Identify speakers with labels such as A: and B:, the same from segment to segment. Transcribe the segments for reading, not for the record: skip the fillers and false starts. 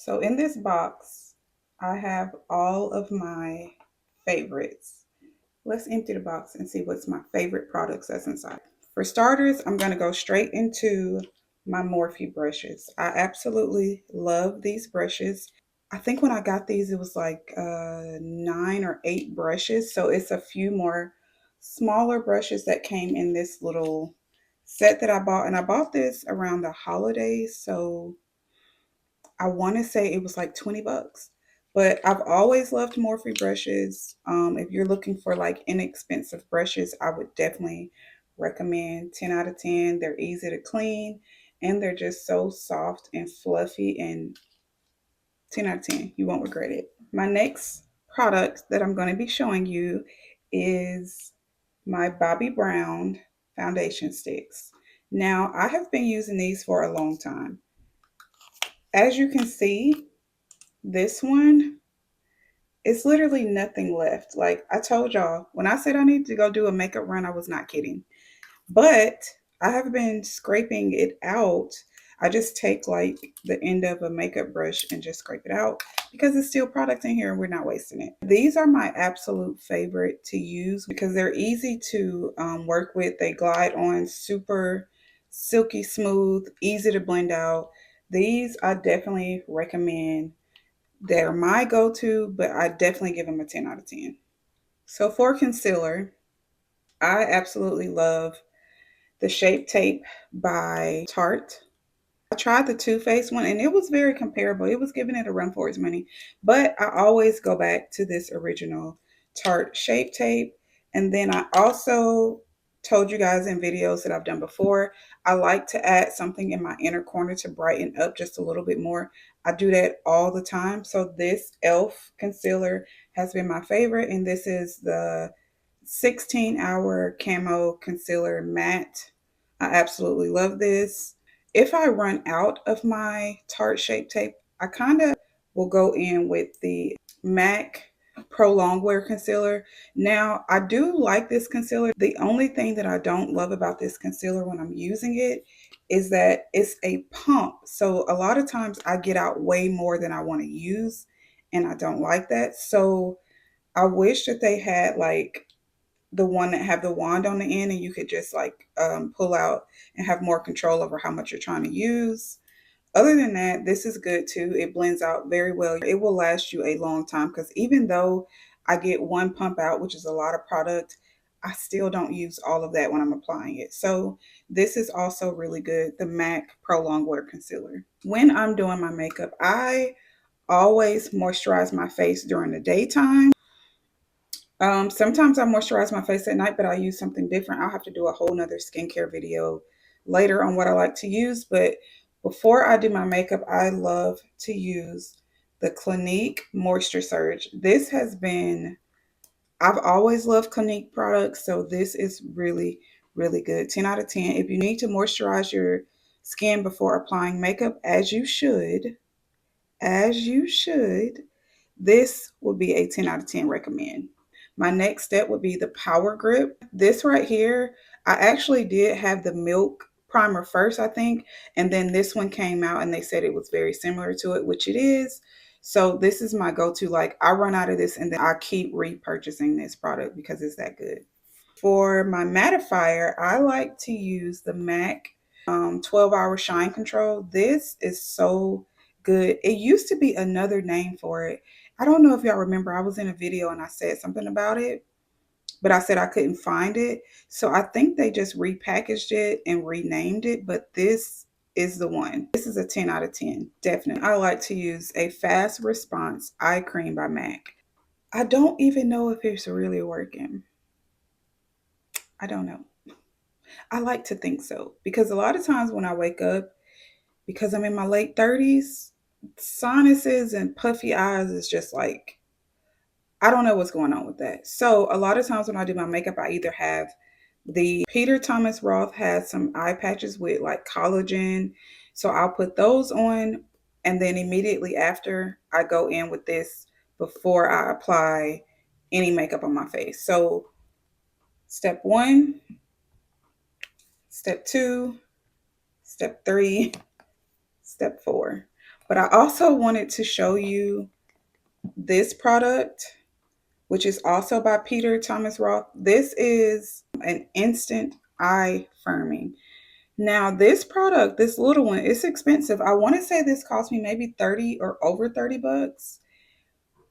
A: So in this box, I have all of my favorites. Let's empty the box and see what's my favorite products that's inside. For starters, I'm going to go straight into my Morphe brushes. I absolutely love these brushes. I think when I got these, it was like 9 or 8 brushes. So it's a few more smaller brushes that came in this little set that I bought. And I bought this around the holidays. So I want to say it was like 20 bucks. But I've always loved Morphe brushes. If you're looking for like inexpensive brushes, I would definitely recommend 10 out of 10. They're easy to clean and they're just so soft and fluffy, and 10 out of 10. You won't regret it. My next product that I'm going to be showing you is my Bobbi Brown foundation sticks. Now, I have been using these for a long time. As you can see, this one, it's literally nothing left. Like I told y'all, when I said I needed to go do a makeup run, I was not kidding. But I have been scraping it out. I just take like the end of a makeup brush and just scrape it out because it's still product in here and we're not wasting it. These are my absolute favorite to use because they're easy to work with. They glide on super silky smooth, easy to blend out. These I definitely recommend. They're my go-to, but I definitely give them a 10 out of 10. So for concealer, I absolutely love the Shape Tape by Tarte. I tried the Too Faced one and it was very comparable. It was giving it a run for its money, but I always go back to this original Tarte Shape Tape. And then I also told you guys in videos that I've done before, I like to add something in my inner corner to brighten up just a little bit more. I do that all the time. So this e.l.f. concealer has been my favorite, and this is the 16-hour camo concealer matte. I absolutely love this. If I run out of my Tarte Shape Tape, I kind of will go in with the MAC Pro Longwear Concealer. Now, I do like this concealer. The only thing that I don't love about this concealer when I'm using it is that it's a pump. So a lot of times I get out way more than I want to use, and I don't like that. So I wish that they had like the one that have the wand on the end and you could just like pull out and have more control over how much you're trying to use. Other than that, this is good too. It blends out very well. It will last you a long time because even though I get one pump out, which is a lot of product, I still don't use all of that when I'm applying it. So this is also really good, the MAC Pro Longwear Concealer. When I'm doing my makeup, I always moisturize my face during the daytime. Sometimes I moisturize my face at night, but I use something different. I'll have to do a whole nother skincare video later on what I like to use. But before I do my makeup, I love to use the Clinique Moisture Surge. This has been, I've always loved Clinique products, so this is really, really good. 10 out of 10. If you need to moisturize your skin before applying makeup, as you should, this would be a 10 out of 10 recommend. My next step would be the Power Grip. This right here, I actually did have the Milk primer first, I think, and then this one came out and they said it was very similar to it, which it is. So this is my go-to. Like I run out of this and then I keep repurchasing this product because it's that good. For my mattifier, I like to use the MAC 12-hour shine control. This is so good. It used to be another name for it. I don't know if y'all remember, I was in a video and I said something about it, but I said I couldn't find it. So I think they just repackaged it and renamed it, but this is the one. This is a 10 out of 10, definitely. I like to use a Fast Response Eye Cream by MAC. I don't even know if it's really working. I don't know. I like to think so because a lot of times when I wake up, because I'm in my late 30s, sinuses and puffy eyes is just like, I don't know what's going on with that. So a lot of times when I do my makeup, I either have the Peter Thomas Roth has some eye patches with like collagen. So I'll put those on and then immediately after I go in with this before I apply any makeup on my face. So step one, step two, step three, step four. But I also wanted to show you this product, which is also by Peter Thomas Roth. This is an instant eye firming. Now, this product, this little one, it's expensive. I want to say this cost me maybe 30 or over 30 bucks,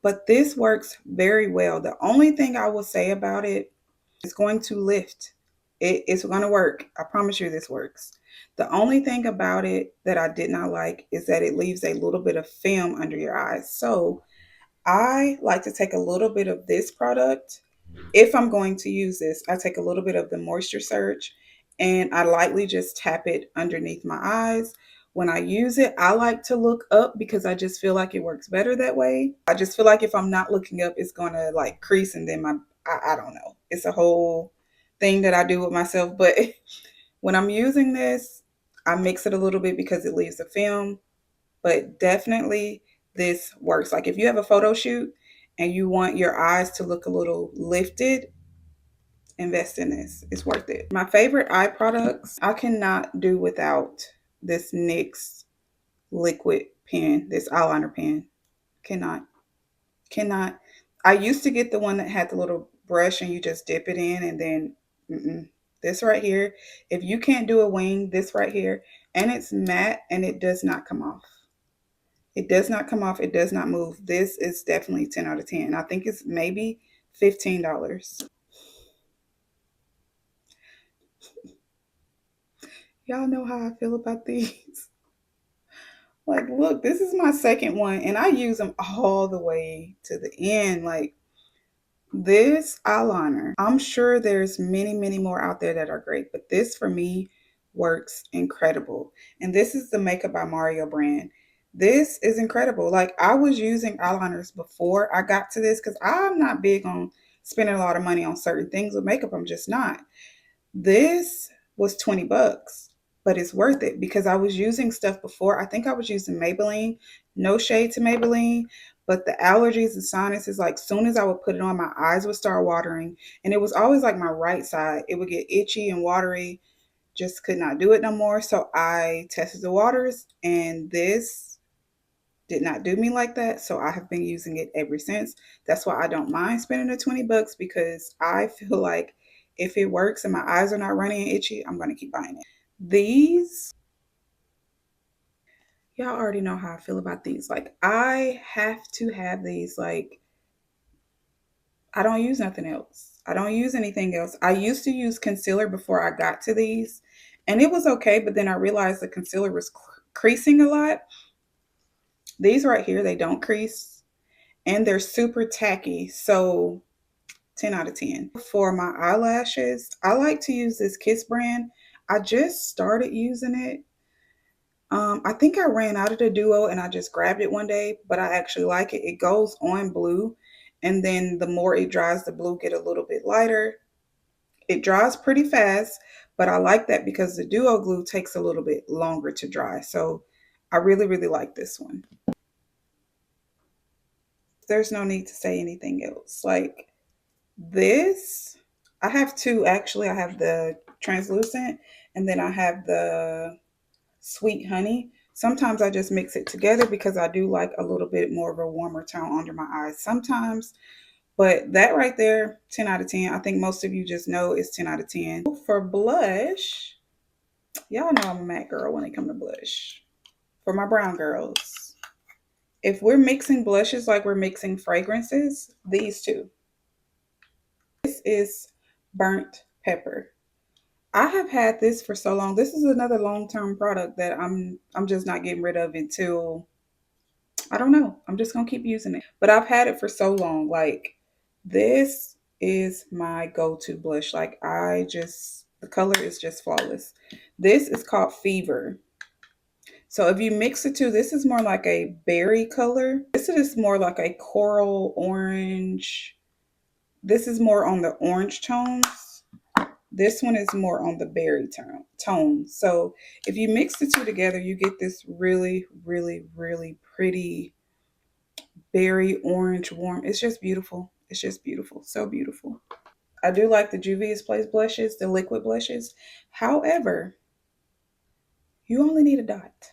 A: but this works very well. The only thing I will say about it is going to lift. It's going to work. I promise you this works. The only thing about it that I did not like is that it leaves a little bit of film under your eyes. So I like to take a little bit of this product. If I'm going to use this, I take a little bit of the Moisture Surge and I lightly just tap it underneath my eyes. When I use it, I like to look up because I just feel like it works better that way. I just feel like if I'm not looking up, it's going to like crease and then I don't know. It's a whole thing that I do with myself. But when I'm using this, I mix it a little bit because it leaves a film, but definitely this works. Like if you have a photo shoot and you want your eyes to look a little lifted, invest in this. It's worth it. My favorite eye products, I cannot do without this NYX liquid pen, this eyeliner pen. Cannot. Cannot. I used to get the one that had the little brush and you just dip it in and then this right here. If you can't do a wing, this right here, and it's matte and it does not come off. It does not come off. It does not move. This is definitely 10 out of 10. I think it's maybe $15. Y'all know how I feel about these. Like, look, this is my second one, and I use them all the way to the end. Like, this eyeliner, I'm sure there's many, many more out there that are great, but this for me works incredible. And this is the Makeup by Mario brand. This is incredible. Like, I was using eyeliners before I got to this because I'm not big on spending a lot of money on certain things with makeup. I'm just not. This was 20 bucks, but it's worth it because I was using stuff before. I think I was using Maybelline. No shade to Maybelline, but the allergies and sinuses, like soon as I would put it on, my eyes would start watering. And it was always like my right side. It would get itchy and watery. Just could not do it no more. So I tested the waters and this did not do me like that. So I have been using it ever since. That's why I don't mind spending the 20 bucks because I feel like if it works and my eyes are not running and itchy, I'm going to keep buying it. These, y'all already know how I feel about these. Like, I have to have these. Like, I don't use nothing else. I don't use anything else. I used to use concealer before I got to these, and it was okay, but then I realized the concealer was creasing a lot. These right here, they don't crease, and they're super tacky. So 10 out of 10. For my eyelashes, I like to use this Kiss brand. I just started using it. I think I ran out of the duo and I just grabbed it one day, but I actually like it. It goes on blue, and then the more it dries, the blue get a little bit lighter. It dries pretty fast, but I like that because the duo glue takes a little bit longer to dry. So I really, really like this one. There's no need to say anything else. Like, this, I have two actually. I have the translucent and then I have the sweet honey. Sometimes I just mix it together because I do like a little bit more of a warmer tone under my eyes sometimes. But that right there, 10 out of 10. I think most of you just know it's 10 out of 10. For blush, y'all know I'm a matte girl when it comes to blush. For my brown girls, if we're mixing blushes like we're mixing fragrances, these two. This is burnt pepper. I have had this for so long. This is another long-term product that I'm just not getting rid of until I don't know. I'm just gonna keep using it. But I've had it for so long. Like, this is my go-to blush. Like, the color is just flawless. This is called Fever. So if you mix the two, this is more like a berry color. This is more like a coral orange. This is more on the orange tones. This one is more on the berry tone. So if you mix the two together, you get this really, really, really pretty berry orange warm. It's just beautiful. It's just beautiful. So beautiful. I do like the Juvia's Place blushes, the liquid blushes. However, you only need a dot.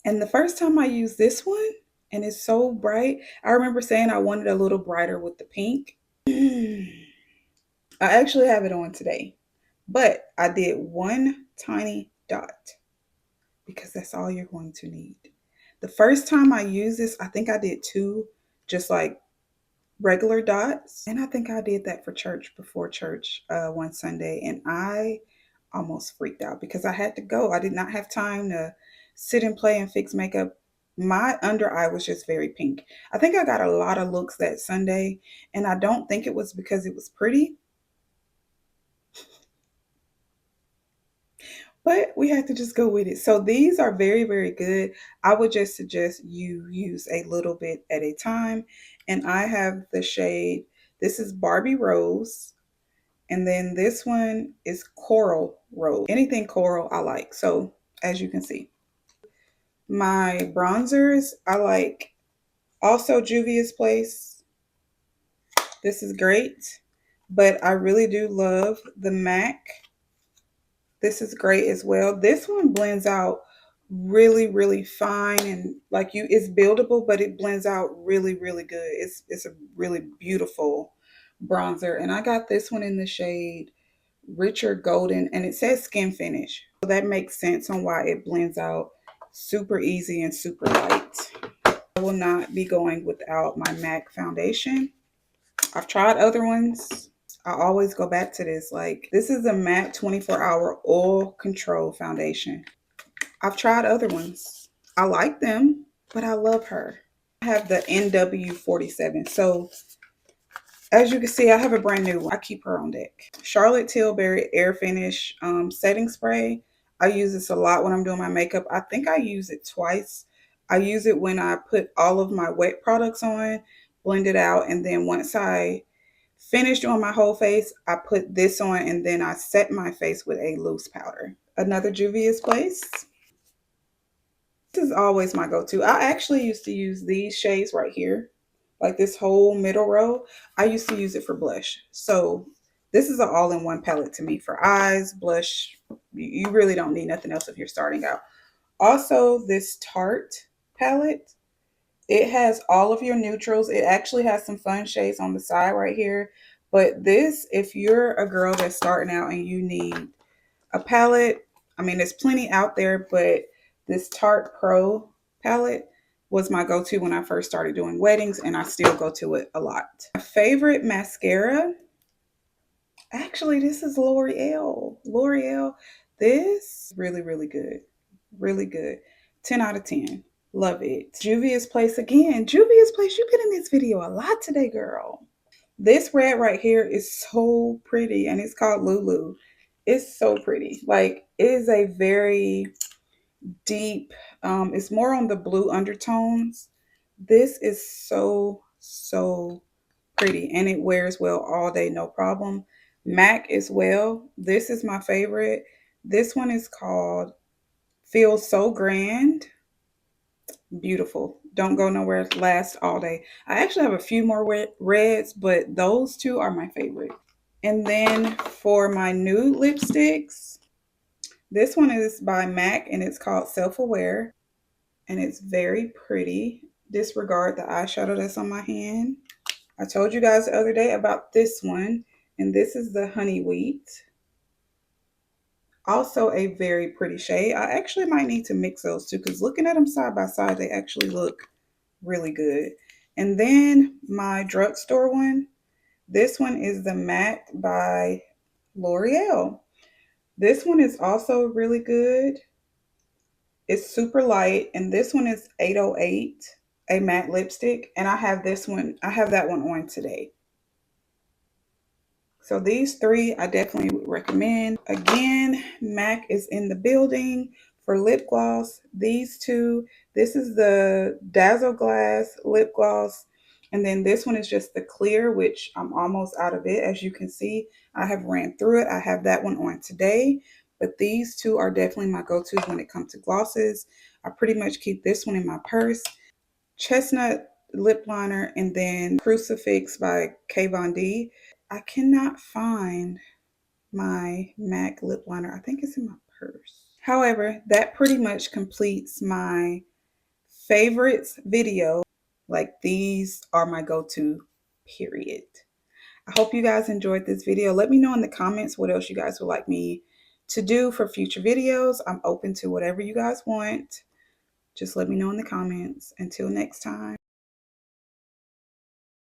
A: And the first time I used this one, and it's so bright, I remember saying I wanted a little brighter with the pink. I actually have it on today, but I did one tiny dot because that's all you're going to need. The first time I used this, I think I did two, just like regular dots. And I think I did that for church before church one Sunday. And I almost freaked out because I had to go. I did not have time to sit and play and fix makeup. My under eye was just very pink. I think I got a lot of looks that Sunday. And I don't think it was because it was pretty, but we had to just go with it. So these are very, very good. I would just suggest you use a little bit at a time. And I have the shade, this is Barbie Rose. And then this one is Coral Rose. Anything coral I like. So as you can see, my bronzers, I like also Juvia's Place. This is great. But I really do love the MAC. This is great as well. This one blends out really, really fine, and like you, it's buildable, but it blends out really, really good. It's a really beautiful bronzer. And I got this one in the shade Richer Golden, and it says skin finish. So that makes sense on why it blends out super easy and super light. I will not be going without my MAC foundation. I've tried other ones. I always go back to this. Like, this is a matte 24-hour oil control foundation. I've tried other ones. I like them, but I love her. I have the NW47. So as you can see, I have a brand new one. I keep her on deck. Charlotte Tilbury Air Finish setting spray. I use this a lot when I'm doing my makeup. I think I use it twice. I use it when I put all of my wet products on, blend it out, and then once I finish doing my whole face, I put this on, and then I set my face with a loose powder. Another Juvia's Place. This is always my go-to. I actually used to use these shades right here, like this whole middle row. I used to use it for blush. So this is an all-in-one palette to me for eyes, blush. You really don't need nothing else if you're starting out. Also, this Tarte palette, it has all of your neutrals. It actually has some fun shades on the side right here. But this, if you're a girl that's starting out and you need a palette, I mean, there's plenty out there, but this Tarte Pro palette was my go-to when I first started doing weddings, and I still go to it a lot. My favorite mascara, actually, this is L'Oreal. L'Oreal, this really, really good. Really good. 10 out of 10. Love it. Juvia's Place again. Juvia's Place, you've been in this video a lot today, girl. This red right here is so pretty, and it's called Lulu. It's so pretty. Like, it is a very deep, it's more on the blue undertones. This is so, so pretty, and it wears well all day, no problem. MAC as well. This is my favorite. This one is called Feels So Grand. Beautiful. Don't go nowhere. Lasts all day. I actually have a few more reds, but those two are my favorite. And then for my nude lipsticks, this one is by MAC, and it's called Self Aware, and it's very pretty. Disregard the eyeshadow that's on my hand. I told you guys the other day about this one, and this is the Honey Wheat. Also a very pretty shade. I actually might need to mix those two because looking at them side by side, they actually look really good. And then my drugstore one, this one is the Matte by L'Oreal. This one is also really good. It's super light, and this one is 808, a matte lipstick, and I have this one, I have that one on today. So these three I definitely would recommend. Again, MAC is in the building. For lip gloss, these two, this is the Dazzle Glass lip gloss. And then this one is just the clear, which I'm almost out of it. As you can see, I have ran through it. I have that one on today. But these two are definitely my go-tos when it comes to glosses. I pretty much keep this one in my purse. Chestnut lip liner, and then Crucifix by Kat Von D. I cannot find my MAC lip liner. I think it's in my purse. However, that pretty much completes my favorites video, like these are my go-to, period. I hope you guys enjoyed this video. Let me know in the comments what else you guys would like me to do for future videos. I'm open to whatever you guys want. Just let me know in the comments. Until next time.